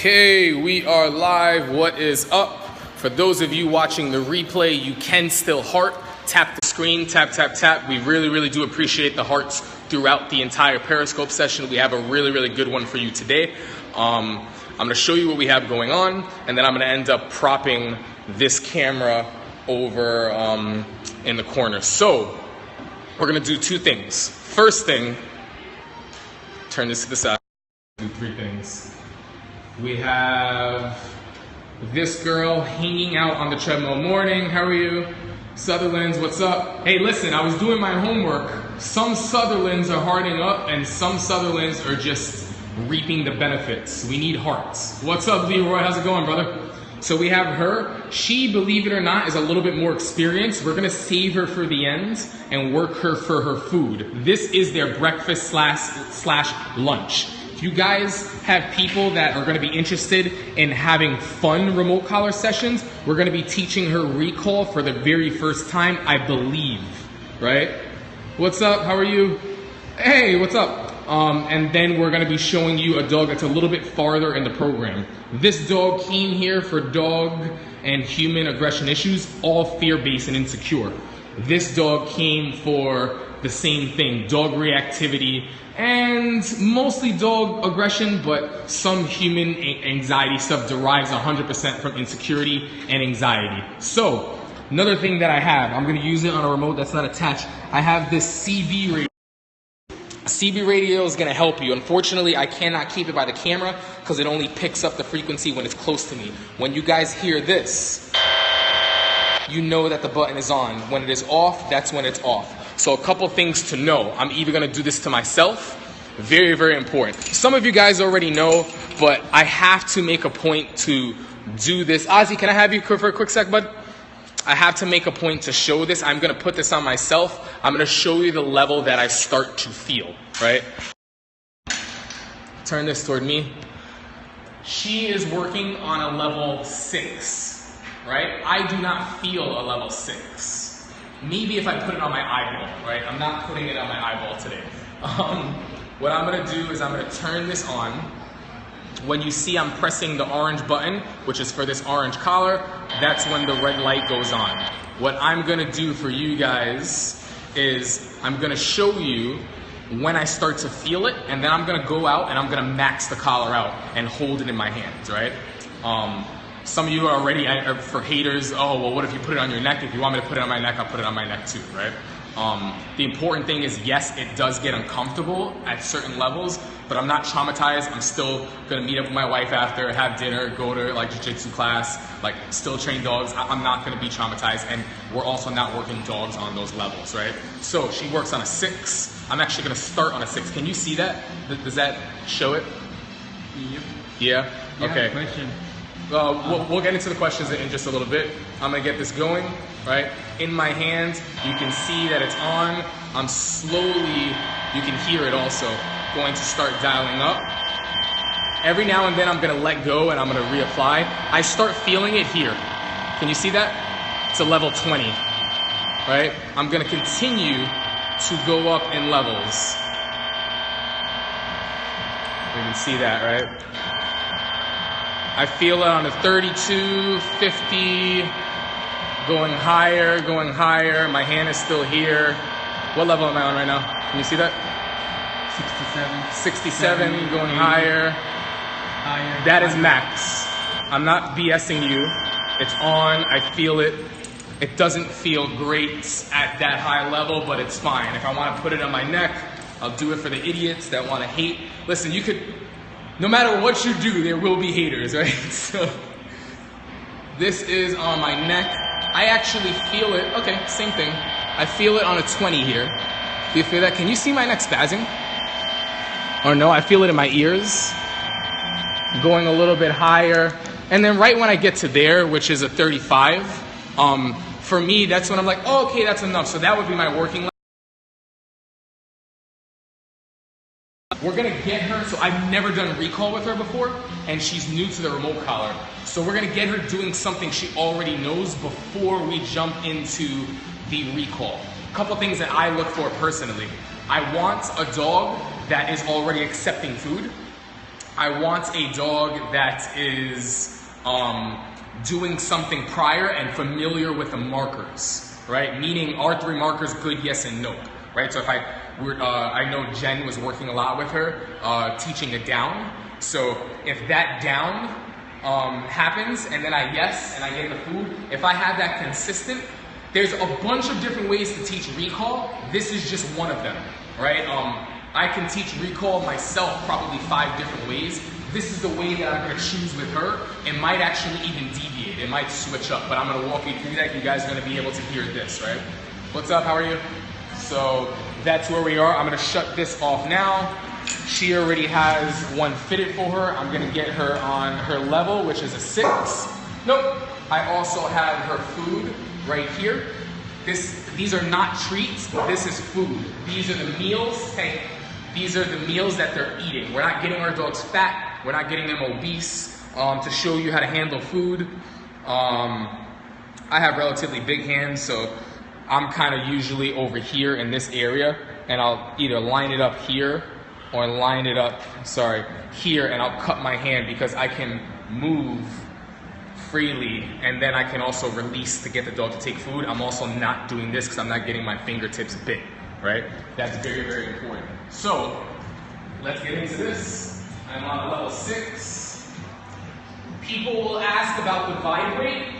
Okay, we are live. What is up? For those of you watching the replay, you can still heart. Tap the screen, tap, tap, tap. We really do appreciate the hearts throughout the entire Periscope session. We have a really good one for you today. I'm going to show you what we have going on, and then I'm going to end up propping this camera over in the corner. So, we're going to do two things. First thing, turn this to the side. Do three things. We have this girl hanging out on the treadmill. Morning, how are you? Sutherlands, what's up? Hey, listen, I was doing my homework. Some Sutherlands are harding up and some Sutherlands are just reaping the benefits. We need hearts. What's up, Leroy? How's it going, brother? So we have her. She, believe it or not, is a little bit more experienced. We're gonna save her for the end and work her for her food. This is their breakfast slash lunch. If you guys have people that are going to be interested in having fun remote collar sessions, we're going to be teaching her recall for the very first time, I believe, right? What's up? How are you? Hey, what's up? And then we're going to be showing you a dog that's a little bit farther in the program. This dog came here for dog and human aggression issues, all fear-based and insecure. This dog came for the same thing, dog reactivity, and mostly dog aggression, but some human anxiety stuff derives 100% from insecurity and anxiety. So, another thing that I have, I'm going to use it on a remote that's not attached. I have this CB radio. CB radio is going to help you. Unfortunately, I cannot keep it by the camera because it only picks up the frequency when it's close to me. When you guys hear this, you know that the button is on. When it is off, that's when it's off. So a couple things to know. I'm either going to do this to myself. Very important. Some of you guys already know, but I have to make a point to do this. Ozzy, can I have you for a quick sec, bud? I have to make a point to show this. I'm going to put this on myself. I'm going to show you the level that I start to feel, right? Turn this toward me. She is working on a level 6, right? I do not feel a level 6. Maybe if I put it on my eyeball, right? I'm not putting it on my eyeball today. What I'm gonna do is I'm gonna turn this on. When you see I'm pressing the orange button, which is for this orange collar, that's when the red light goes on. What I'm gonna do for you guys is I'm gonna show you when I start to feel it, and then I'm gonna go out and I'm gonna max the collar out and hold it in my hands, right? Some of you are already, for haters, oh, well, what if you put it on your neck? If you want me to put it on my neck, I'll put it on my neck too, right? The important thing is, yes, it does get uncomfortable at certain levels, but I'm not traumatized. I'm still gonna meet up with my wife after, have dinner, go to like jiu-jitsu class, like still train dogs. I'm not gonna be traumatized, and we're also not working dogs on those levels, right? So she works on a 6. I'm actually gonna start on a 6. Can you see that? Does that show it? Yep. Yeah? Okay. Question. We'll get into the questions in just a little bit. I'm gonna get this going, right? In my hands, you can see that it's on. I'm slowly, you can hear it also, going to start dialing up. Every now and then I'm gonna let go and I'm gonna reapply. I start feeling it here. Can you see that? It's a level 20, right? I'm gonna continue to go up in levels. You can see that, right? I feel it on a 32, 50, going higher. My hand is still here. What level am I on right now? Can you see that? 67, going higher. That is max. I'm not BSing you. It's on, I feel it. It doesn't feel great at that high level, but it's fine. If I want to put it on my neck, I'll do it for the idiots that want to hate. Listen, you could, no matter what you do, there will be haters, right? So, this is on my neck. I actually feel it, okay, same thing. I feel it on a 20 here. Do you feel that? Can you see my neck spazzing? Or no, I feel it in my ears. Going a little bit higher. And then right when I get to there, which is a 35, for me, that's when I'm like, oh, okay, that's enough. So that would be my working level. We're gonna get her, so I've never done recall with her before, and she's new to the remote collar. So we're gonna get her doing something she already knows before we jump into the recall. A couple things that I look for personally. I want a dog that is already accepting food. I want a dog that is doing something prior and familiar with the markers, right? Meaning are 3 markers good, yes and no, right? So if I know Jen was working a lot with her, teaching a down. So if that down happens and then I yes and I get the food, if I have that consistent, there's a bunch of different ways to teach recall. This is just one of them, right? I can teach recall myself probably 5 different ways. This is the way that I'm gonna choose with her. It might actually even deviate. It might switch up, but I'm gonna walk you through that. You guys are gonna be able to hear this, right? What's up, how are you? So that's where we are. I'm gonna shut this off now. She already has one fitted for her. I'm gonna get her on her level, which is a 6. Nope. I also have her food right here. These are not treats, this is food. These are the meals, hey, these are the meals that they're eating. We're not getting our dogs fat, we're not getting them obese. To show you how to handle food, I have relatively big hands, so I'm kind of usually over here in this area, and I'll either line it up here or line it up, here, and I'll cut my hand because I can move freely, and then I can also release to get the dog to take food. I'm also not doing this because I'm not getting my fingertips bit, right? That's very, very important. So, let's get into this. I'm on level 6. People will ask about the vibrate.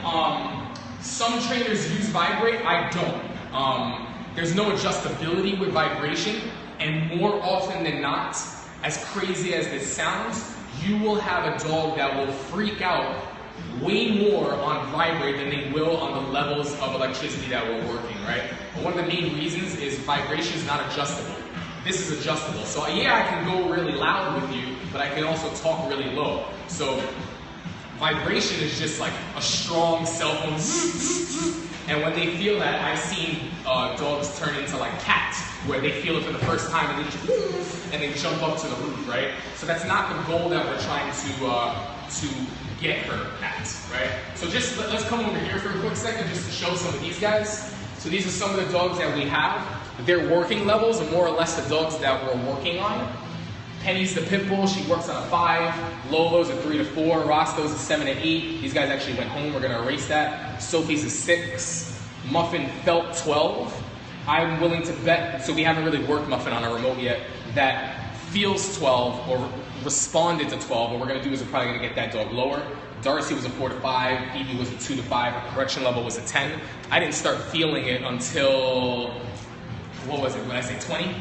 Some trainers use vibrate, I don't. There's no adjustability with vibration, and more often than not, as crazy as this sounds, you will have a dog that will freak out way more on vibrate than they will on the levels of electricity that we're working, right? But one of the main reasons is vibration is not adjustable. This is adjustable. So yeah, I can go really loud with you, but I can also talk really low. So vibration is just like a strong cell phone. And when they feel that, I've seen dogs turn into like cats, where they feel it for the first time and they jump up to the roof, right? So that's not the goal that we're trying to get her at, right? So just let's come over here for a quick second just to show some of these guys. So these are some of the dogs that we have. Their working levels are more or less the dogs that we're working on. Penny's the pit bull, she works on a 5. Lolo's a 3 to 4. Roscoe's a 7 to 8. These guys actually went home, we're gonna erase that. Sophie's a 6. Muffin felt 12. I'm willing to bet, so we haven't really worked Muffin on a remote yet, that feels 12 or responded to 12. What we're gonna do is we're probably gonna get that dog lower. Darcy was a 4 to 5, Phoebe was a 2 to 5, her correction level was a 10. I didn't start feeling it until, what was it, when I say 20?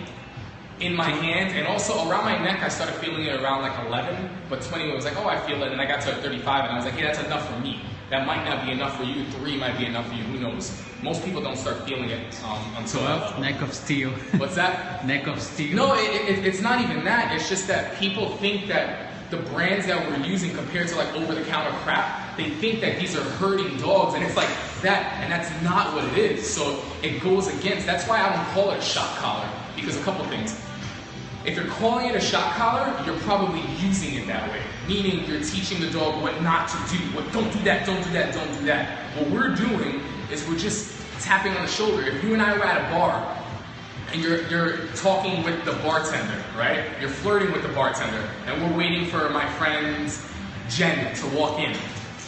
In my hand, and also around my neck, I started feeling it around like 11, but 20 was like, oh, I feel it, and I got to 35, and I was like, hey, that's enough for me. That might not be enough for you, 3 might be enough for you, who knows? Most people don't start feeling it until 12, neck of steel. What's that? Neck of steel. No, it's not even that, it's just that people think that the brands that we're using compared to like over-the-counter crap, they think that these are hurting dogs, and it's like that, and that's not what it is. So it goes against, that's why I don't call it a shock collar, because a couple things. If you're calling it a shock collar, you're probably using it that way. Meaning you're teaching the dog what not to do. What, don't do that, don't do that, don't do that. What we're doing is we're just tapping on the shoulder. If you and I were at a bar, and you're talking with the bartender, right? You're flirting with the bartender, and we're waiting for my friend Jen to walk in.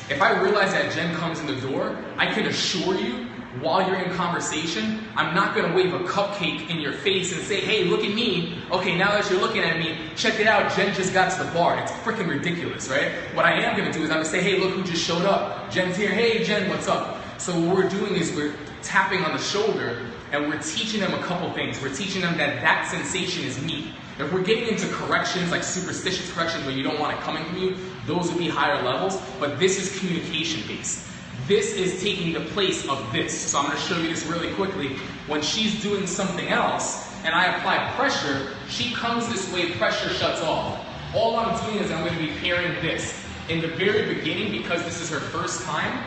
If I realize that Jen comes in the door, I can assure you, while you're in conversation, I'm not gonna wave a cupcake in your face and say, hey, look at me. Okay, now that you're looking at me, check it out, Jen just got to the bar. It's freaking ridiculous, right? What I am gonna do is I'm gonna say, hey, look who just showed up. Jen's here, hey, Jen, what's up? So what we're doing is we're tapping on the shoulder, and we're teaching them a couple things. We're teaching them that that sensation is me. If we're getting into corrections, like superstitious corrections where you don't want it coming from you, those would be higher levels, but this is communication based. This is taking the place of this. So I'm gonna show you this really quickly. When she's doing something else, and I apply pressure, she comes this way, pressure shuts off. All I'm doing is I'm gonna be pairing this. In the very beginning, because this is her first time,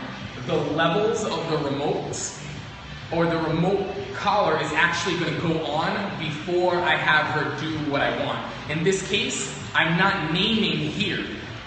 the levels of the remote, or the remote collar is actually gonna go on before I have her do what I want. In this case, I'm not naming here.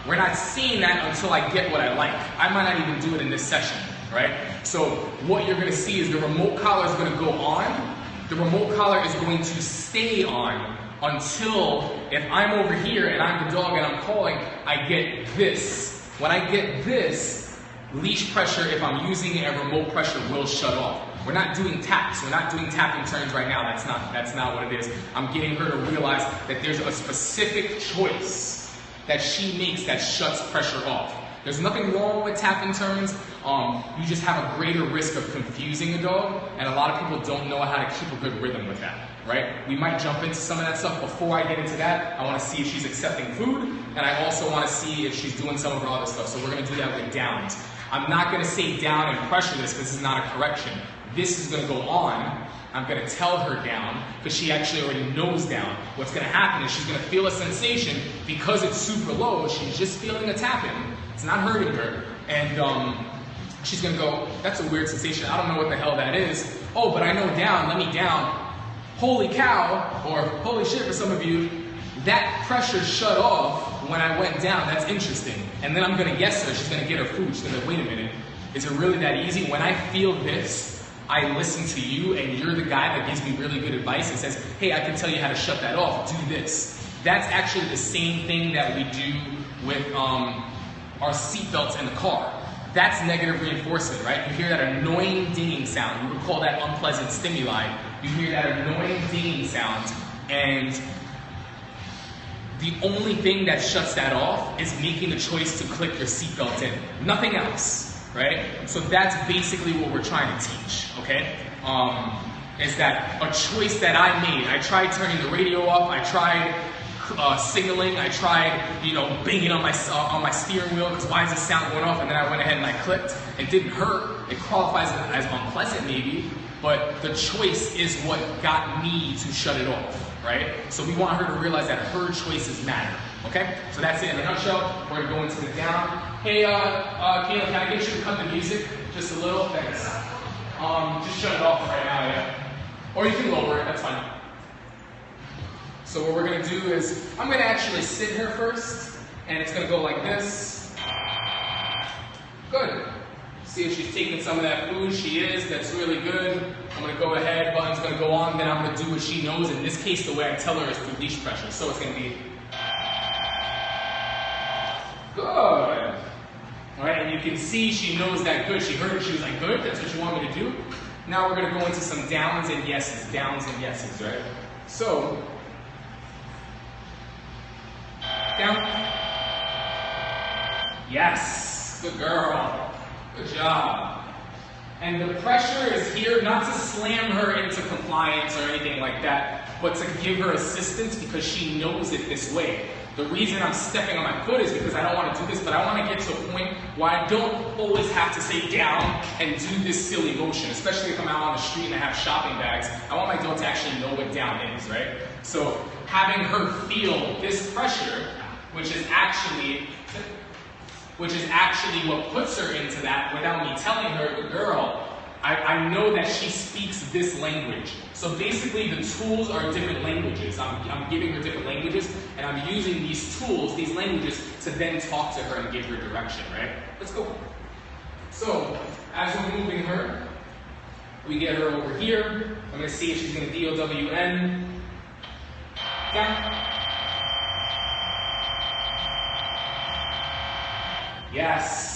We're not seeing that until I get what I like. I might not even do it in this session, right? So what you're gonna see is the remote collar is gonna go on. The remote collar is going to stay on until if I'm over here and I'm the dog and I'm calling, I get this. When I get this, leash pressure, if I'm using it, and remote pressure will shut off. We're not doing taps. We're not doing tapping turns right now. That's not what it is. I'm getting her to realize that there's a specific choice that she makes that shuts pressure off. There's nothing wrong with tapping turns. You just have a greater risk of confusing a dog, and a lot of people don't know how to keep a good rhythm with that, right? We might jump into some of that stuff. Before I get into that, I want to see if she's accepting food, and I also want to see if she's doing some of her other stuff. So we're going to do that with downs. I'm not going to say down and pressure this because this is not a correction. This is going to go on. I'm going to tell her down because she actually already knows down. What's going to happen is she's going to feel a sensation because it's super low. She's just feeling a tapping. It's not hurting her. And she's going to go, that's a weird sensation. I don't know what the hell that is. Oh, but I know down. Let me down. Holy cow, or holy shit for some of you, that pressure shut off when I went down. That's interesting. And then I'm going to guess her. She's going to get her food. She's going to, wait a minute. Is it really that easy? When I feel this, I listen to you, and you're the guy that gives me really good advice and says, hey, I can tell you how to shut that off. Do this. That's actually the same thing that we do with our seatbelts in the car. That's negative reinforcement, right? You hear that annoying dinging sound. We would call that unpleasant stimuli. You hear that annoying dinging sound, and the only thing that shuts that off is making the choice to click your seatbelt in. Nothing else, right? So that's basically what we're trying to teach, okay? Is that a choice that I made. I tried turning the radio off. I tried signaling. I tried, banging on my steering wheel because why is this sound going off? And then I went ahead and I clicked. It didn't hurt. It qualifies as unpleasant maybe, but the choice is what got me to shut it off, right? So we want her to realize that her choices matter, okay? So that's it in a nutshell. We're gonna go into the down. Hey, Kayla, can I get you to cut the music just a little? Thanks. Just shut it off right now, yeah. Or you can lower it, that's fine. So what we're gonna do is, I'm gonna actually sit her first, and it's gonna go like this. Good. See if she's taking some of that food. She is, that's really good. I'm gonna go ahead, button's gonna go on, then I'm gonna do what she knows. In this case, the way I tell her is through leash pressure. So it's gonna be, good. All right, and you can see she knows that good. She heard it, she was like, good, that's what you want me to do? Now we're gonna go into some downs and yeses, right? So, down. Yes, good girl, good job. And the pressure is here not to slam her into compliance or anything like that, but to give her assistance because she knows it this way. The reason I'm stepping on my foot is because I don't want to do this, but I want to get to a point where I don't always have to say down and do this silly motion, especially if I'm out on the street and I have shopping bags. I want my dog to actually know what down is, right? So having her feel this pressure, which is actually what puts her into that without me telling her, girl, I know that she speaks this language. So basically the tools are different languages. I'm giving her different languages, and I'm using these tools, these languages, to then talk to her and give her direction, right? Let's go. So, as we're moving her, we get her over here. I'm gonna see if she's gonna DOWN. Down. Yes.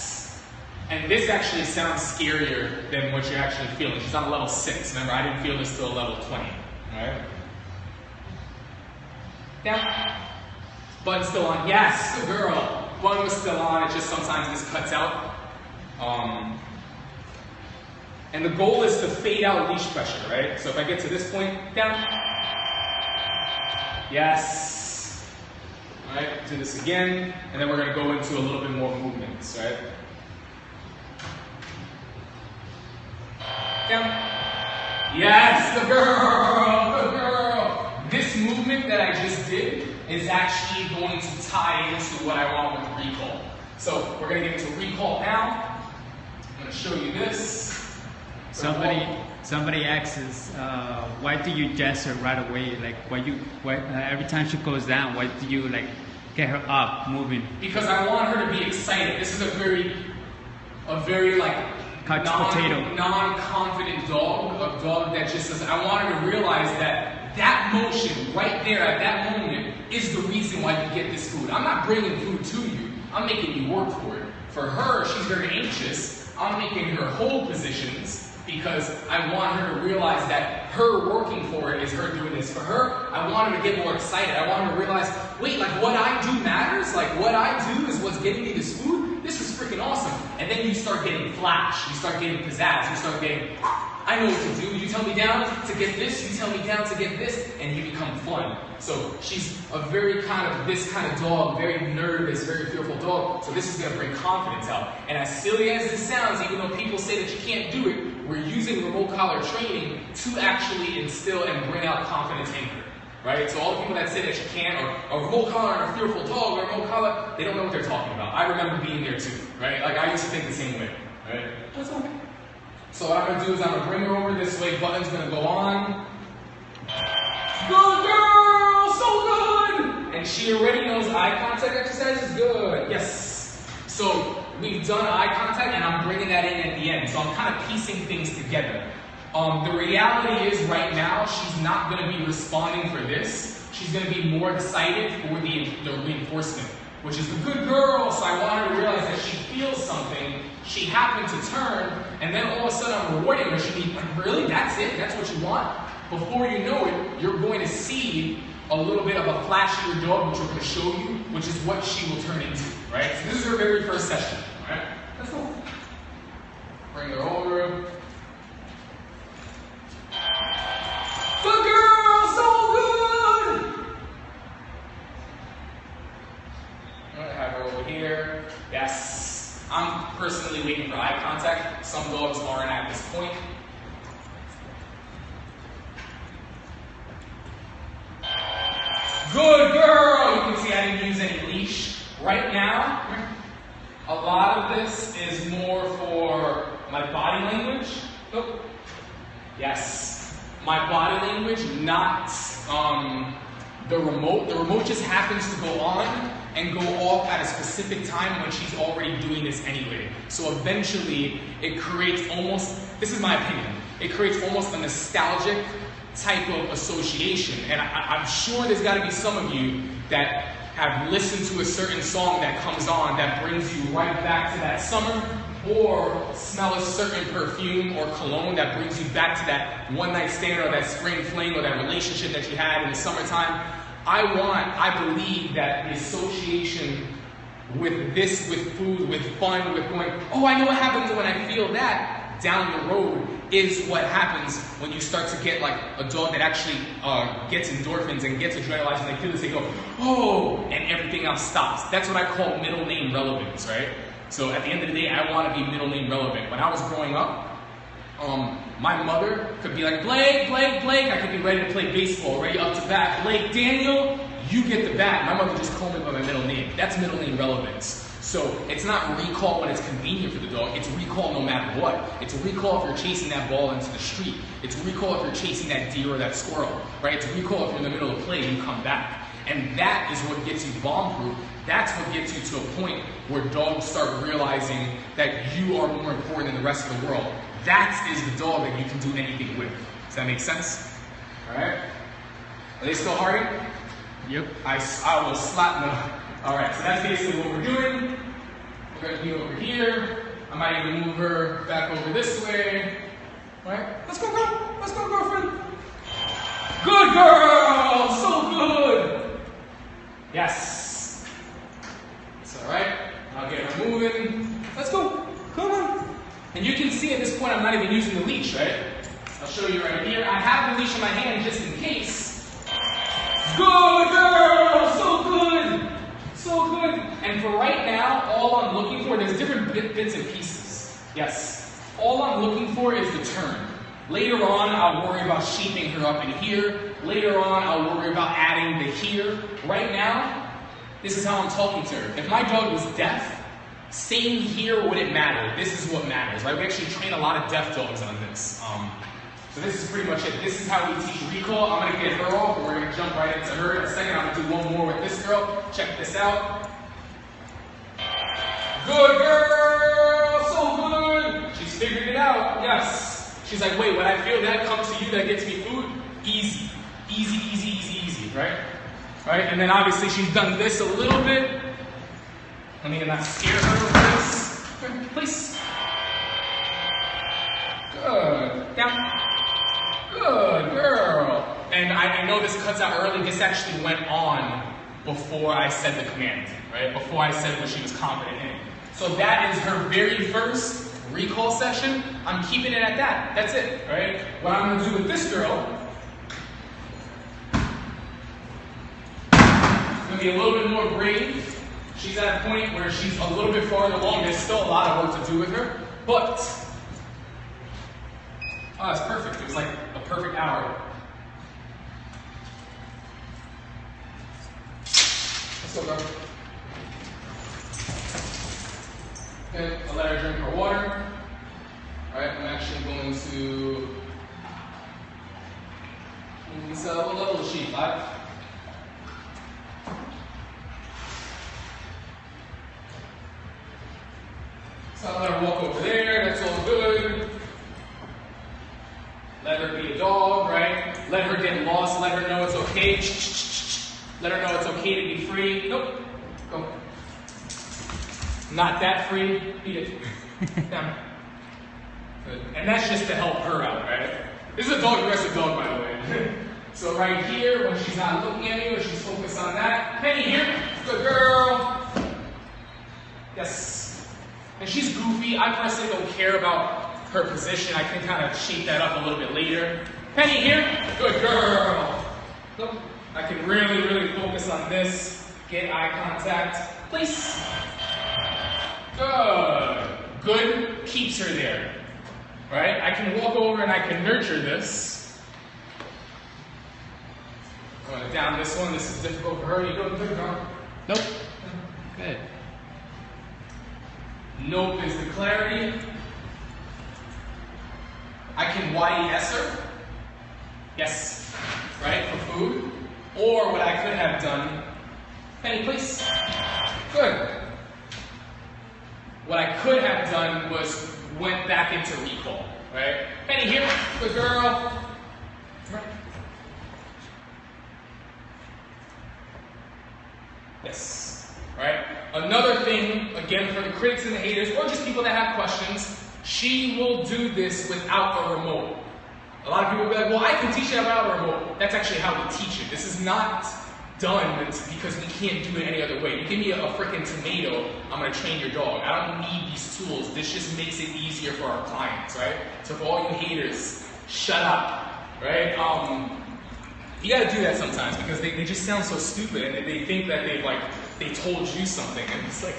And this actually sounds scarier than what you're actually feeling. She's on a level 6. Remember, I didn't feel this till level 20. Alright? Down. Button's still on. Yes, good girl. Button was still on. It just sometimes this cuts out. And the goal is to fade out leash pressure, right? So if I get to this point, down. Yes. Alright, do this again. And then we're going to go into a little bit more movements, right? Down. Yes, good girl, good girl. This movement that I just did is actually going to tie into what I want with recall. So we're going to get into recall now. I'm going to show you this. Somebody asks, why do you dress her right away? Like, every time she goes down, why do you get her up, moving? Because I want her to be excited. This is a very non-confident dog, a dog that just says, I want her to realize that that motion right there at that moment is the reason why you get this food. I'm not bringing food to you. I'm making you work for it. For her, she's very anxious. I'm making her hold positions because I want her to realize that her working for it is her doing this. For her, I want her to get more excited. I want her to realize, wait, like what I do matters? Like what I do is what's getting me this food? This is freaking awesome. And then you start getting flash. You start getting pizzazz. You start getting, I know what to do. You tell me down to get this. You tell me down to get this. And you become fun. So she's a very kind of this kind of dog, very nervous, very fearful dog. So this is going to bring confidence out. And as silly as this sounds, even though people say that you can't do it, we're using remote collar training to actually instill and bring out confidence in her. Right? So all the people that say that you can't, or a remote collar and a fearful dog, or a remote collar, they don't know what they're talking about. I remember being there too. Right? Like I used to think the same way. Right? That's okay. So what I'm going to do is I'm going to bring her over this way. Button's going to go on. Good girl! So good! And she already knows eye contact exercise is good. Yes. So we've done eye contact and I'm bringing that in at the end. So I'm kind of piecing things together. The reality is right now she's not going to be responding for this. She's going to be more excited for the reinforcement, which is the good girl. So I want her to realize that she feels something. She happened to turn, and then all of a sudden I'm rewarding her. She'd be like, really? That's it? That's what you want? Before you know it, you're going to see a little bit of a flash in your dog, which we're going to show you, which is what she will turn into, right? So this is her very first session, all right? Let's go. Bring her over. Good girl, so good! I'm going to have her over here. Yes. I'm personally waiting for eye contact. Some dogs aren't at this point. Good girl! You can see I didn't use any leash. Right now, a lot of this is more for my body language. Oh. Yes. My body language, not the remote. The remote just happens to go on and go off at a specific time when she's already doing this anyway. So eventually, it creates almost, this is my opinion, it creates almost a nostalgic type of association. And I'm sure there's got to be some of you that have listened to a certain song that comes on that brings you right back to that summer, or smell a certain perfume or cologne that brings you back to that one night stand or that spring fling or that relationship that you had in the summertime. I believe that the association with this, with food, with fun, with going, oh, I know what happens when I feel that down the road, is what happens when you start to get like a dog that actually gets endorphins and gets adrenalized, and they feel this, they go, oh, and everything else stops. That's what I call middle name relevance, right? So at the end of the day, I want to be middle name relevant. When I was growing up, my mother could be like, Blake, Blake, Blake. I could be ready to play baseball, ready up to bat. Blake, Daniel, you get the bat. My mother just called me by my middle name. That's middle name relevance. So it's not recall when it's convenient for the dog. It's recall no matter what. It's recall if you're chasing that ball into the street. It's recall if you're chasing that deer or that squirrel, right? It's recall if you're in the middle of play and you come back. And that is what gets you bomb-proof. That's what gets you to a point where dogs start realizing that you are more important than the rest of the world. That is the dog that you can do anything with. Does that make sense? All right? Are they still harding? Yep. I will slap them. All right, so that's basically what we're doing. We're going to be over here. I might even move her back over this way. All right? Let's go, girl. Let's go, girlfriend. Good girl! So good! Yes. It's all right. I'll get her moving. Let's go. Come on. And you can see at this point I'm not even using the leash, right? I'll show you right here. I have the leash in my hand just in case. Good girl! So good! So good! And for right now, all I'm looking for, there's different bits and pieces. Yes. All I'm looking for is the turn. Later on, I'll worry about shaping her up in here. Later on, I'll worry about adding the here. Right now, this is how I'm talking to her. If my dog was deaf, saying here wouldn't matter. This is what matters, right? We actually train a lot of deaf dogs on this. So this is pretty much it. This is how we teach recall. I'm going to get her off, and we're going to jump right into her. In a second, I'm going to do one more with this girl. Check this out. Good girl! So good! She's figured it out. Yes. She's like, wait, when I feel that come to you, that gets me food? Easy. Easy, easy, easy, easy, right? Right, and then obviously she's done this a little bit. Let me not scare her with this. Good, please. Good, down. Good girl. And I know this cuts out early. This actually went on before I said the command, right? Before I said what she was confident in. So that is her very first recall session. I'm keeping it at that. That's it, right? What I'm gonna do with this girl, it's gonna be a little bit more brave. She's at a point where she's a little bit farther along. There's still a lot of work to do with her, but oh, it's perfect. It was like a perfect hour. Let's go, girl. Okay, I'll let her drink her water. Alright, I'm actually going to. What level is she? 5? So I'll let her walk over there. That's all good. Let her be a dog, right? Let her get lost. Let her know it's okay. Let her know it's okay to be free. Nope. Go. Not that free. Beat it. Down. Good. And that's just to help her out, right? This is a dog aggressive dog, by the way. So right here, when she's not looking at me, or she's focused on that. Penny here. Good girl. Yes. And she's goofy. I personally don't care about her position. I can kind of shape that up a little bit later. Penny here. Good girl. Look, I can really, really focus on this. Get eye contact. Please. Good. Good. Keeps her there. Right? I can walk over and I can nurture this. I'm going to down this one. This is difficult for her. You go good girl. Nope. Good. Nope is the clarity. I can YES her. Yes. Right? For food. Or what I could have done. Penny, please. Good. What I could have done was went back into recall. Right? Penny here. Good girl. Right. Yes. Right? Another thing, again, for the critics and the haters, or just people that have questions, she will do this without a remote. A lot of people will be like, well, I can teach it without a remote. That's actually how we teach it. This is not done because we can't do it any other way. You give me a freaking tomato, I'm going to train your dog. I don't need these tools. This just makes it easier for our clients, right? So for all you haters, shut up, right? You got to do that sometimes because they just sound so stupid and they think that they told you something, and it's like,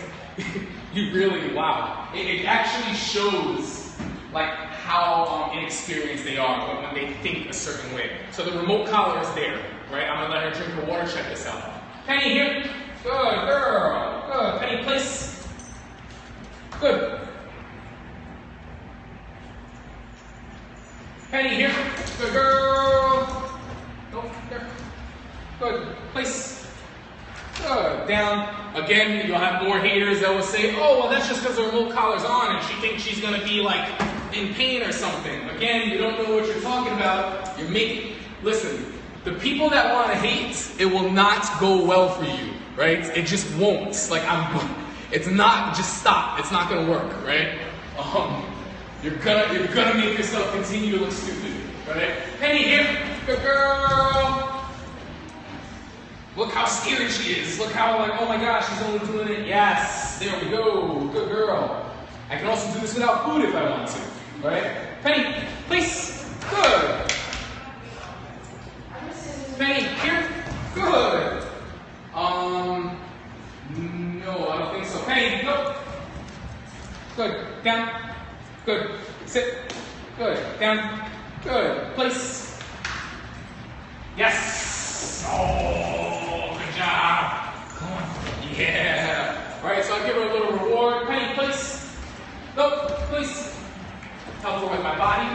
you really, wow. It actually shows like how inexperienced they are when they think a certain way. So the remote collar is there, right? I'm gonna let her drink her water, check this out. Penny here, good girl, good. Penny, place, good. Penny here, good girl. Nope, there. Good, place. Good. Down. Again, you'll have more haters that will say, oh, well, that's just because the remote collar's on and she thinks she's going to be, like, in pain or something. Again, you don't know what you're talking about. You're making... Listen, the people that want to hate, it will not go well for you, right? It just won't. Like, it's not... Just stop. It's not going to work, right? You're gonna make yourself continue to look stupid, right? Penny here. Good girl. Look how scared she is. Look how like, oh my gosh, she's only doing it. Yes, there we go. Good girl. I can also do this without food if I want to. Right? Penny, please. Good. Penny, here. Good. No, I don't think so. Penny, nope. Good. Down. Good. Sit. Good. Down. Good. Place. Yes. Oh, good job. Come on. Yeah. All right, so I'll give her a little reward. Penny, place. Nope. Place. Help her with my body.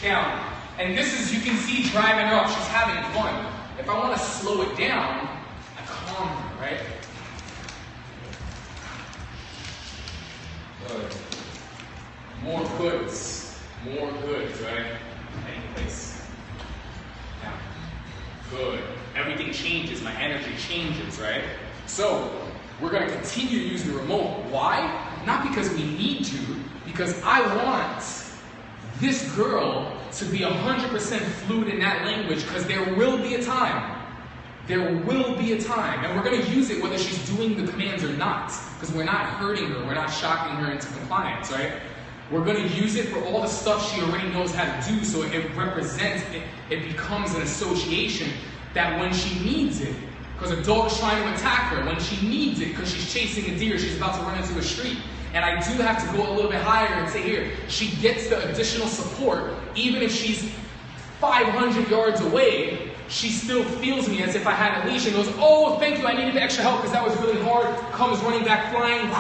Down. And this is, you can see driving her up. She's having fun. If I want to slow it down, I calm her, right? Good. More goods. More goods, right? Any place. Down. Good. Everything changes, my energy changes, right? So, we're gonna continue to use the remote. Why? Not because we need to, because I want this girl to be 100% fluid in that language, because there will be a time. There will be a time, and we're gonna use it whether she's doing the commands or not, because we're not hurting her, we're not shocking her into compliance, right? We're gonna use it for all the stuff she already knows how to do, so it represents, it becomes an association that when she needs it, because a dog is trying to attack her, when she needs it, because she's chasing a deer, she's about to run into a street, and I do have to go a little bit higher and say, here, she gets the additional support, even if she's 500 yards away, she still feels me as if I had a leash and goes, oh, thank you, I needed the extra help because that was really hard, comes running back flying,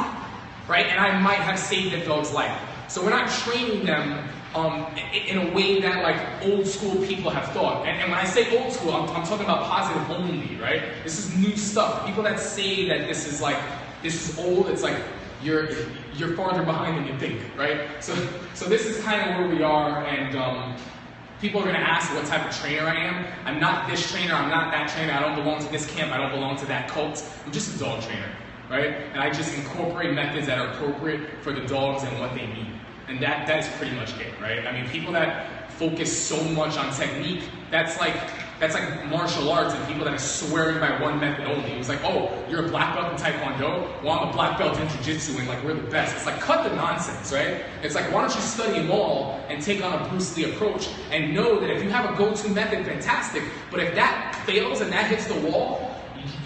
right? And I might have saved that dog's life. So we're not training them in a way that like old school people have thought. And when I say old school, I'm talking about positive only, right? This is new stuff. People that say that this is old, it's like you're farther behind than you think, right? So this is kind of where we are, and people are going to ask what type of trainer I am. I'm not this trainer, I'm not that trainer, I don't belong to this camp, I don't belong to that cult. I'm just a dog trainer, right? And I just incorporate methods that are appropriate for the dogs and what they need. And that is pretty much it, right? I mean, people that focus so much on technique, that's like martial arts and people that are swearing by one method only. It was like, oh, you're a black belt in Taekwondo? Well, I'm a black belt in Jiu-Jitsu and like we're the best. It's like, cut the nonsense, right? It's like, why don't you study them all and take on a Bruce Lee approach and know that if you have a go-to method, fantastic, but if that fails and that hits the wall,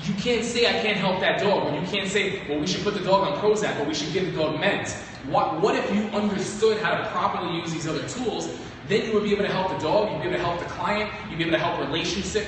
you can't say I can't help that dog, or you can't say, well, we should put the dog on Prozac, or we should give the dog meds. What if you understood how to properly use these other tools? Then you would be able to help the dog, you'd be able to help the client, you'd be able to help relationships.